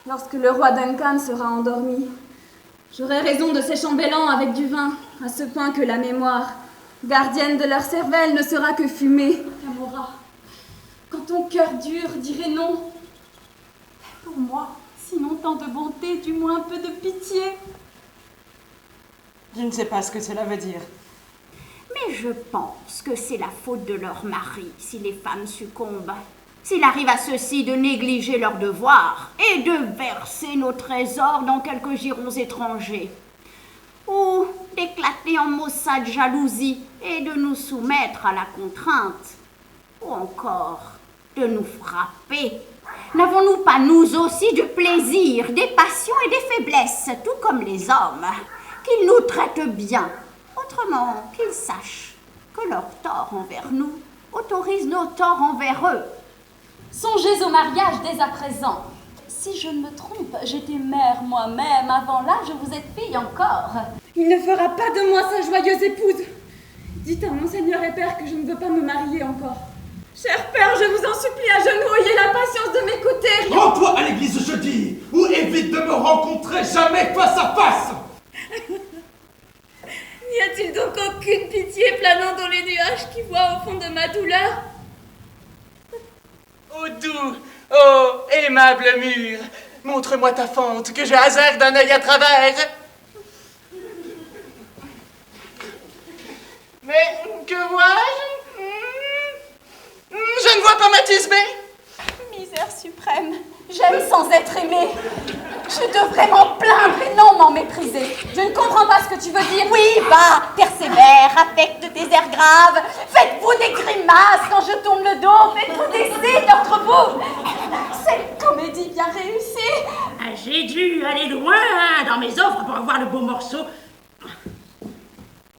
Lorsque le roi Duncan sera endormi, j'aurai raison de ces chambellans avec du vin, à ce point que la mémoire, gardienne de leur cervelle, ne sera que fumée. Amora, quand ton cœur dur dirait non, pour moi, sinon tant de bonté, du moins un peu de pitié. Je ne sais pas ce que cela veut dire. Mais je pense que c'est la faute de leur mari si les femmes succombent. S'il arrive à ceux-ci de négliger leurs devoirs et de verser nos trésors dans quelques girons étrangers, ou d'éclater en maussade jalousie et de nous soumettre à la contrainte, ou encore de nous frapper, n'avons-nous pas nous aussi du plaisir, des passions et des faiblesses, tout comme les hommes, qu'ils nous traitent bien, autrement qu'ils sachent que leur tort envers nous autorise nos torts envers eux. Songez au mariage dès à présent. Si je ne me trompe, j'étais mère moi-même avant l'âge où vous êtes fille encore. Il ne fera pas de moi sa joyeuse épouse. Dites à monseigneur et père que je ne veux pas me marier encore. Cher père, je vous en supplie à genoux, ayez la patience de m'écouter. Rends-toi à l'église jeudi, ou évite de me rencontrer jamais face à face. N'y a-t-il donc aucune pitié planant dans les nuages qui voient au fond de ma douleur? Ô doux, ô aimable mur, montre-moi ta fente, que je hasarde d'un œil à travers. Mais que vois-je? Je ne vois pas Mathis B. Misère suprême, j'aime sans être aimée. Je devrais m'en plaindre et non m'en mépriser. Je ne comprends pas ce que tu veux dire. Oui, va, persévère, affecte tes airs graves, faites-vous des grimaces quand je tourne le dos, faites-vous des essais d'entre vous. Cette comédie bien réussie. Ah, j'ai dû aller loin dans mes offres pour avoir le beau morceau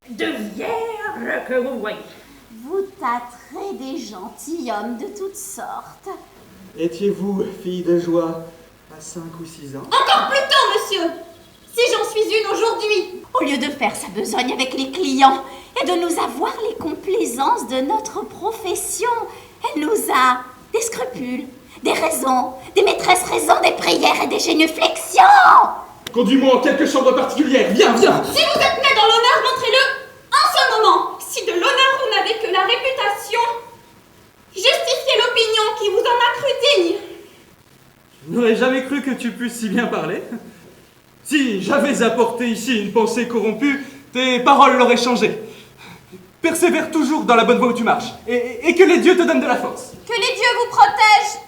de vierge que vous voyez. Vous tâterez des gentilshommes de toutes sortes. Étiez-vous fille de joie à 5 ou 6 ans? Encore plus tôt, monsieur, si j'en suis une aujourd'hui. Au lieu de faire sa besogne avec les clients et de nous avoir les complaisances de notre profession, elle nous a des scrupules, des raisons, des maîtresses raisons, des prières et des génuflexions. Conduis-moi en quelque chambre particulière, viens, viens. Si vous êtes né dans l'honneur, montrez-le en ce moment. Si de l'honneur vous n'avez que la réputation, justifiez l'opinion qui vous en a cru digne. Je n'aurais jamais cru que tu pusses si bien parler. Si j'avais apporté ici une pensée corrompue, tes paroles l'auraient changé. Persévère toujours dans la bonne voie où tu marches, et que les dieux te donnent de la force. Que les dieux vous protègent